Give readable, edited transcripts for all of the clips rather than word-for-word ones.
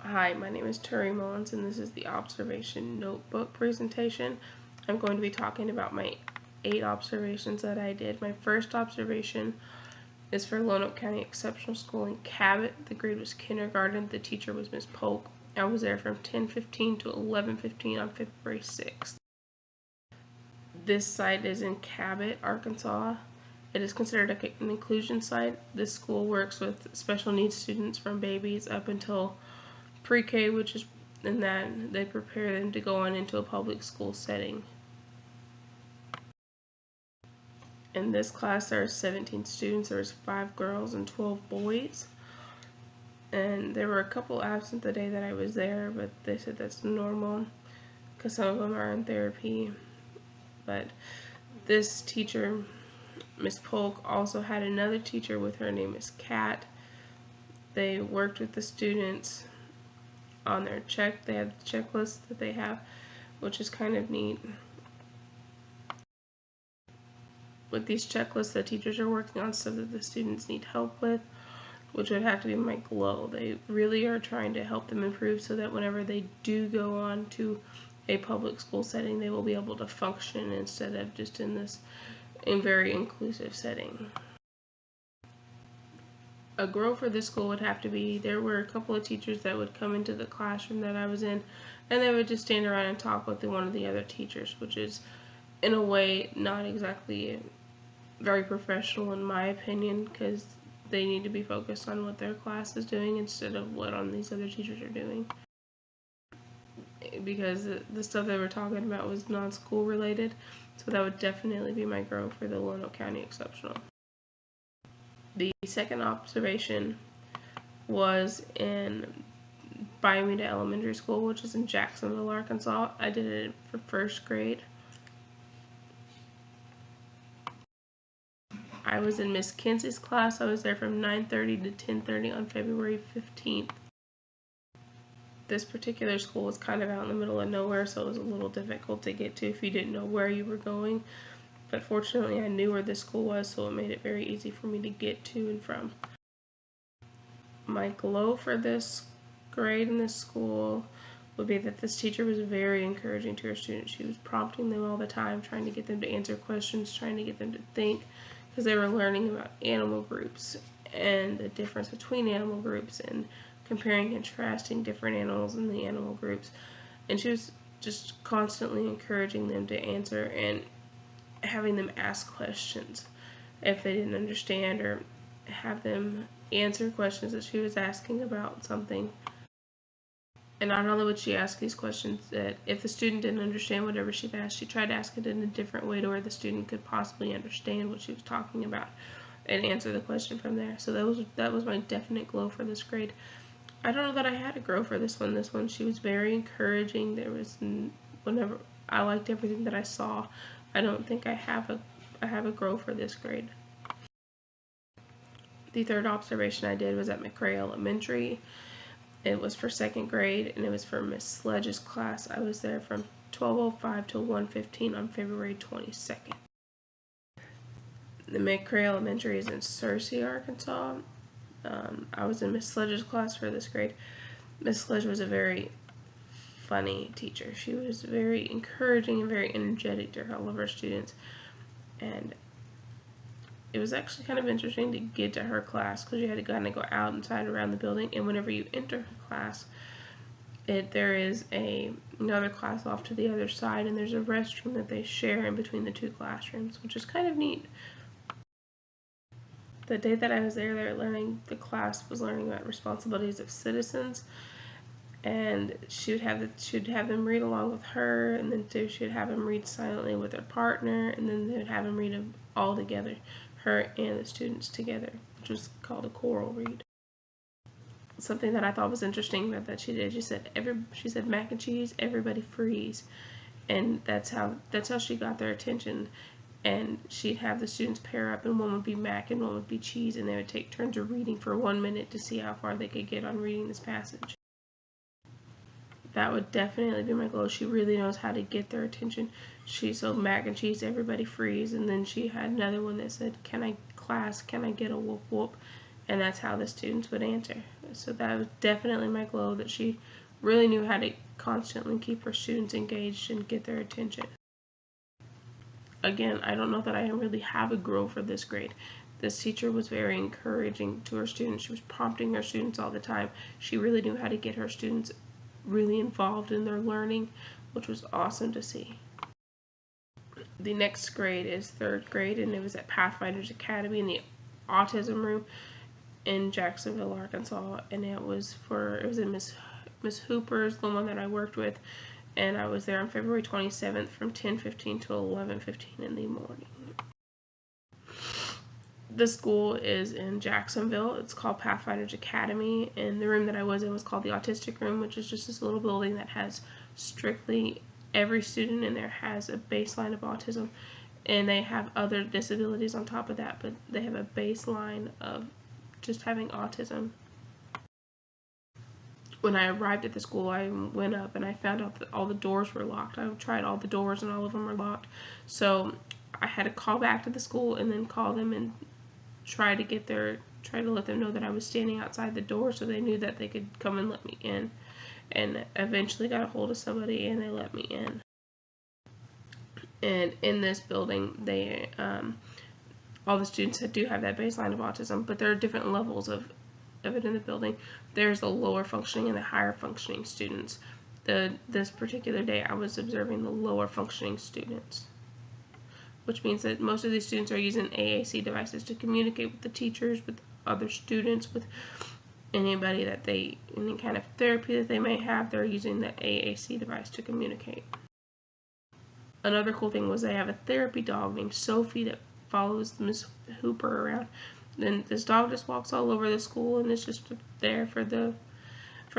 Hi, my name is Terry Mullins, and this is the observation notebook presentation. I'm going to be talking about my 8 observations that I did. My first observation is for Lonoke County Exceptional School in Cabot. The grade was kindergarten. The teacher was Miss Polk. I was there from 10:15 to 11:15 on February 6th. This site is in Cabot, Arkansas. It is considered an inclusion site. This school works with special needs students from babies up until pre-K, which is in that they prepare them to go on into a public school setting. In this class there are 17 students. There was 5 girls and 12 boys. And there were a couple absent the day that I was there, but they said that's normal because some of them are in therapy. But this teacher, Miss Polk, also had another teacher with her name is Kat. They worked with the students on their check. They have the checklist that they have, which is kind of neat. With these checklists, the teachers are working on stuff that the students need help with, which would have to be my glow. They really are trying to help them improve so that whenever they do go on to a public school setting, they will be able to function instead of just in this very inclusive setting. A grow for this school would have to be, there were a couple of teachers that would come into the classroom that I was in, and they would just stand around and talk with one of the other teachers, which is in a way not exactly very professional in my opinion, because they need to be focused on what their class is doing instead of what these other teachers are doing, because the stuff they were talking about was non-school related. So that would definitely be my grow for the Lonoke County Exceptional. The second observation was in Biomeda Elementary School, which is in Jacksonville, Arkansas. I did it for first grade. I was in Miss Kinsey's class. I was there from 9:30 to 10:30 on February 15th. This particular school was kind of out in the middle of nowhere, so it was a little difficult to get to if you didn't know where you were going. But fortunately, I knew where this school was, so it made it very easy for me to get to and from. My glow for this grade in this school would be that this teacher was very encouraging to her students. She was prompting them all the time, trying to get them to answer questions, trying to get them to think, because they were learning about animal groups and the difference between animal groups and comparing and contrasting different animals in the animal groups. And she was just constantly encouraging them to answer and having them ask questions if they didn't understand, or have them answer questions that she was asking about something. And not only would she ask these questions, that if the student didn't understand whatever she asked, she tried to ask it in a different way to where the student could possibly understand what she was talking about and answer the question from there. So that was my definite glow for this grade. I don't know that I had a grow for this one. This one, she was very encouraging. There was, whenever I liked everything that I saw. I don't think I have a grow for this grade. The third observation I did was at McRae Elementary. It was for second grade, and it was for Miss Sledge's class. I was there from 12:05 to 1:15 on February 22nd. The McRae Elementary is in Searcy, Arkansas. I was in Miss Sledge's class for this grade. Miss Sledge was a very funny teacher. She was very encouraging and very energetic to all of her students, and it was actually kind of interesting to get to her class because you had to kind of go out inside around the building, and whenever you enter her class, there is another class off to the other side, and there's a restroom that they share in between the two classrooms, which is kind of neat. The day that I was there, the class was learning about responsibilities of citizens, and she would have them read along with her, and then she would have them read silently with their partner, and then they would have them read them all together, her and the students together, which was called a choral read. Something that I thought was interesting that she did, she said mac and cheese, everybody freeze, and that's how she got their attention. And she'd have the students pair up, and one would be mac and one would be cheese, and they would take turns of reading for 1 minute to see how far they could get on reading this passage. That would definitely be my goal. She really knows how to get their attention. So mac and cheese, everybody freeze. And then she had another one that said, class, can I get a whoop whoop? and that's how the students would answer. So that was definitely my glow, that she really knew how to constantly keep her students engaged and get their attention. Again, I don't know that I really have a grow for this grade. This teacher was very encouraging to her students. She was prompting her students all the time. She really knew how to get her students really involved in their learning, which was awesome to see. The next grade is 3rd grade, and it was at Pathfinders Academy in the autism room in Jacksonville, Arkansas, and it was in Miss Hooper's, the one that I worked with, and I was there on February 27th from 10:15 to 11:15 in the morning. The school is in Jacksonville. It's called Pathfinders Academy, and the room that I was in was called the Autistic Room, which is just this little building that has strictly every student in there has a baseline of autism, and they have other disabilities on top of that, but they have a baseline of just having autism. When I arrived at the school, I went up and I found out that all the doors were locked. I tried all the doors and all of them were locked. So I had to call back to the school and then call them and try to let them know that I was standing outside the door so they knew that they could come and let me in. And eventually got a hold of somebody and they let me in. And in this building, they all the students do have that baseline of autism, but there are different levels of it in the building. There's the lower functioning and the higher functioning students. This particular day, I was observing the lower functioning students, which means that most of these students are using AAC devices to communicate with the teachers, with other students, with anybody that any kind of therapy that they may have. They're using the AAC device to communicate. Another cool thing was they have a therapy dog named Sophie that follows Miss Hooper around. Then this dog just walks all over the school and is just there for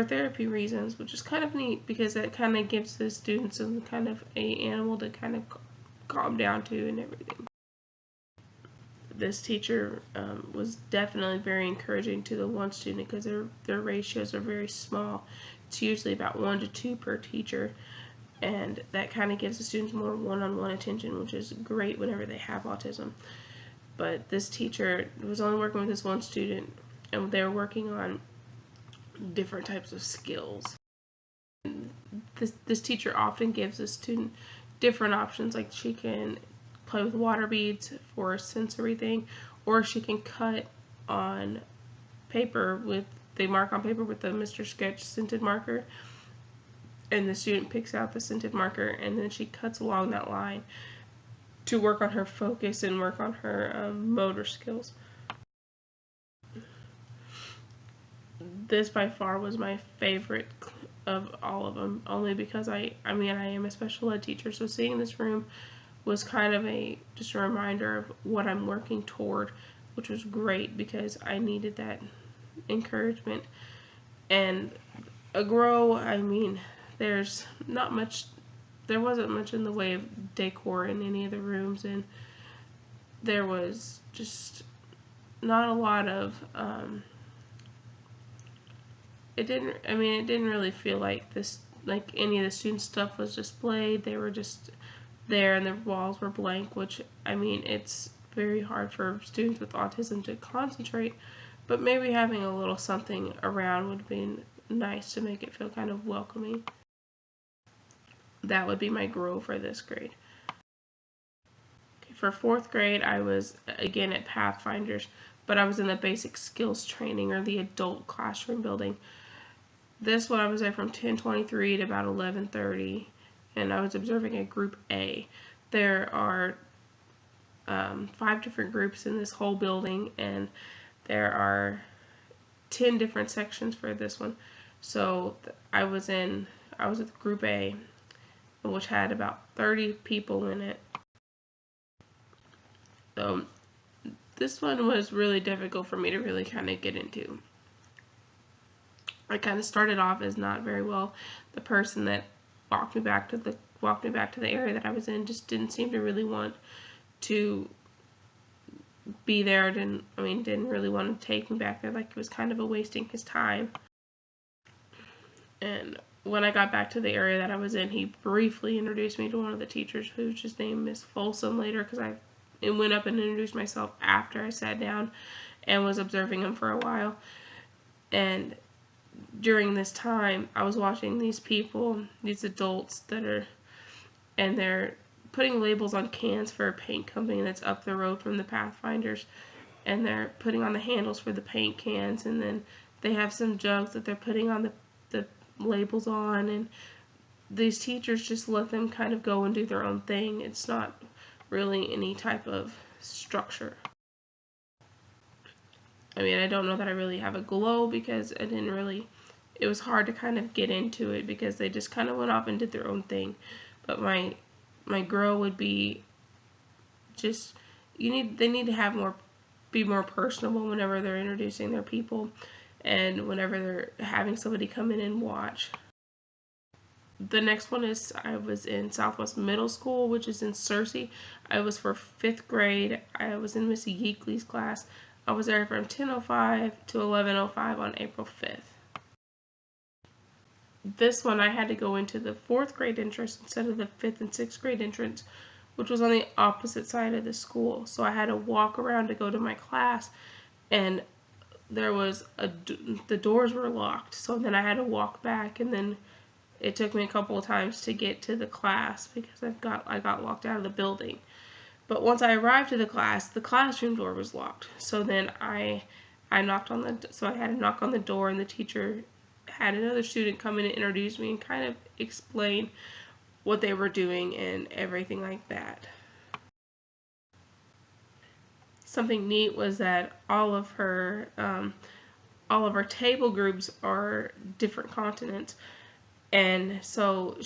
therapy reasons, which is kind of neat because it kind of gives the students some kind of a animal to kind of calm down to and everything. This teacher was definitely very encouraging to the one student because their ratios are very small. It's usually about 1 to 2 per teacher, and that kind of gives the students more one-on-one attention, which is great whenever they have autism. But this teacher was only working with this one student, and they were working on different types of skills. This teacher often gives a student different options, like she can play with water beads for a sensory thing, or she can cut on paper they mark on paper with the Mr. Sketch scented marker, and the student picks out the scented marker and then she cuts along that line to work on her focus and work on her motor skills. This by far was my favorite of all of them, only because I am a special ed teacher, so seeing this room was kind of just a reminder of what I'm working toward, which was great because I needed that encouragement. And a grow, there wasn't much in the way of decor in any of the rooms, and there was just not a lot of it didn't really feel like any of the student stuff was displayed. They were just there and the walls were blank, which it's very hard for students with autism to concentrate, but maybe having a little something around would be nice to make it feel kind of welcoming. That would be my grow for this grade. Okay, for 4th grade, I was again at Pathfinders, but I was in the basic skills training, or the adult classroom building. This one I was there from 10:23 to about 11:30, and I was observing a group A. There are 5 different groups in this whole building, and there are 10 different sections for this one. So I was with group A, which had about 30 people in it. So this one was really difficult for me to really kind of get into. I kind of started off as not very well. The person that walked me back to the area that I was in just didn't seem to really want to be there. Didn't really want to take me back there. Like, it was kind of a wasting his time. And when I got back to the area that I was in, he briefly introduced me to one of the teachers, who's just named Miss Folsom later, because I went up and introduced myself after I sat down, and was observing him for a while. And during this time, I was watching these people, these adults and they're putting labels on cans for a paint company that's up the road from the Pathfinders, and they're putting on the handles for the paint cans, and then they have some jugs that they're putting on the labels on, and these teachers just let them kind of go and do their own thing. It's not really any type of structure. I mean, I don't know that I really have a glow because it was hard to kind of get into it because they just kind of went off and did their own thing. But my grow would be just, they need to be more personable whenever they're introducing their people and whenever they're having somebody come in and watch. The next one is, I was in Southwest Middle School, which is in Searcy. I was for 5th grade. I was in Missy Yeakley's class. I was there from 10:05 to 11:05 on April 5th. This one I had to go into the 4th grade entrance instead of the 5th and 6th grade entrance, which was on the opposite side of the school. So I had to walk around to go to my class, and the doors were locked. So then I had to walk back, and then it took me a couple of times to get to the class because I got locked out of the building. But once I arrived to the classroom door was locked. So then I had to knock on the door, and the teacher had another student come in and introduce me and kind of explain what they were doing and everything like that. Something neat was that all of her table groups are different continents, and so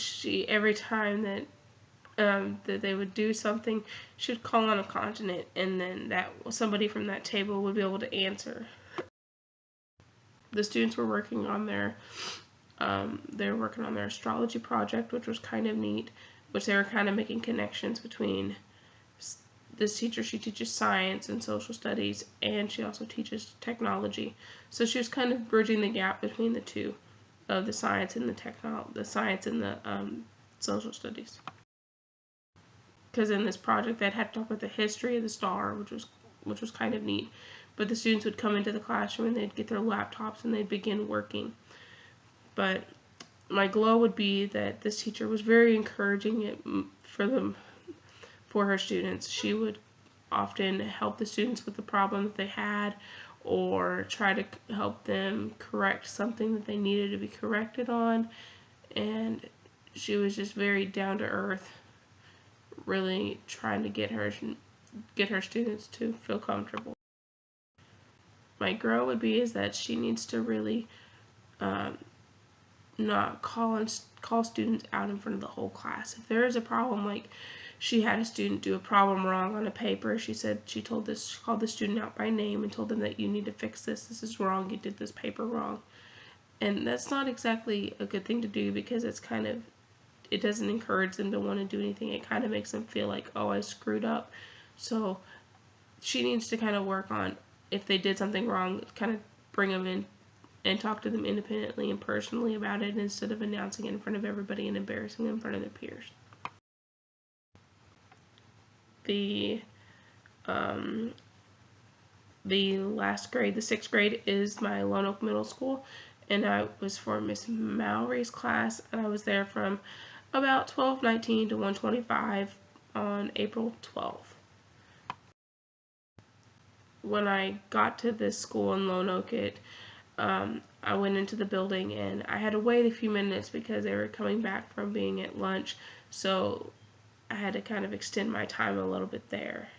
every time that they would do something, she'd call on a continent, and then somebody from that table would be able to answer. The students were working on their astrology project, which was kind of neat, which they were kind of making connections between this teacher. She teaches science and social studies, and she also teaches technology. So she was kind of bridging the gap between the two, of the science and the social studies. Because in this project, they'd had to talk about the history of the star, which was kind of neat. But the students would come into the classroom and they'd get their laptops and they'd begin working. But my glow would be that this teacher was very encouraging for her students. She would often help the students with the problem that they had, or try to help them correct something that they needed to be corrected on. And she was just very down to earth, really trying to get her students to feel comfortable. My grow would be is that she needs to really not call students out in front of the whole class. If there is a problem, like she had a student do a problem wrong on a paper, she called the student out by name and told them that you need to fix this. This is wrong. You did this paper wrong. And that's not exactly a good thing to do, because it doesn't encourage them to want to do anything. It kind of makes them feel like, oh, I screwed up. So she needs to kind of work on, if they did something wrong, kind of bring them in and talk to them independently and personally about it, instead of announcing it in front of everybody and embarrassing them in front of their peers. The last grade, the 6th grade, is my Lone Oak Middle School, and I was for Miss Mallory's class, and I was there from about 12:19 to 1:25 on April 12th. When I got to this school in Lone Oak, I went into the building and I had to wait a few minutes because they were coming back from being at lunch, so I had to kind of extend my time a little bit there.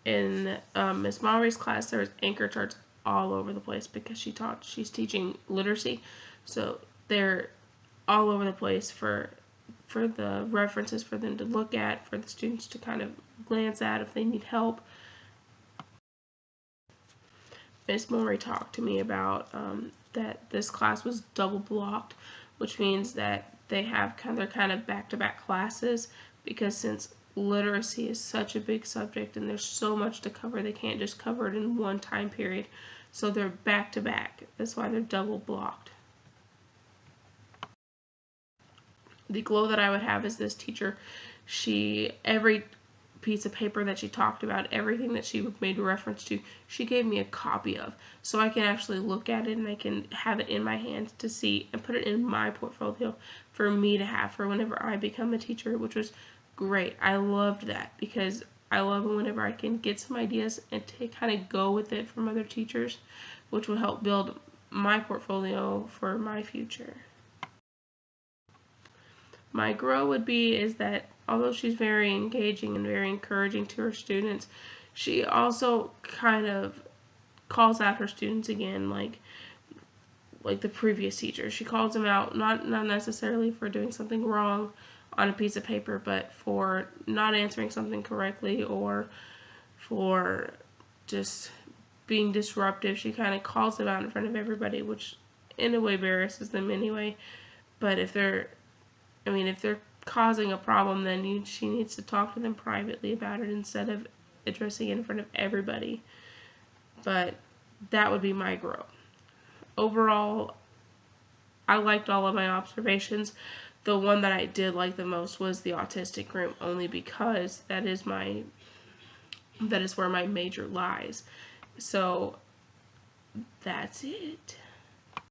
In Miss Mallory's class, there was anchor charts all over the place because she's teaching literacy, so they're all over the place for the references for them to look at, for the students to kind of glance at if they need help. Miss Mallory talked to me about that this class was double blocked, which means that they're kind of back-to-back classes, because since literacy is such a big subject and there's so much to cover, they can't just cover it in one time period. So they're back-to-back. That's why they're double blocked. The glow that I would have is this teacher. Every piece of paper that she talked about, everything that she made reference to, she gave me a copy of, so I can actually look at it and I can have it in my hands to see and put it in my portfolio for me to have for whenever I become a teacher, which was great. I loved that because I love whenever I can get some ideas and kind of go with it from other teachers, which will help build my portfolio for my future. My grow would be is that although she's very engaging and very encouraging to her students, she also kind of calls out her students again, like the previous teacher. She calls them out, not necessarily for doing something wrong on a piece of paper, but for not answering something correctly or for just being disruptive. She kind of calls them out in front of everybody, which in a way embarrasses them anyway. But if they're causing a problem, then she needs to talk to them privately about it instead of addressing it in front of everybody. But that would be my grow. Overall, I liked all of my observations. The one that I did like the most was the autistic room, only because that is where my major lies. So that's it.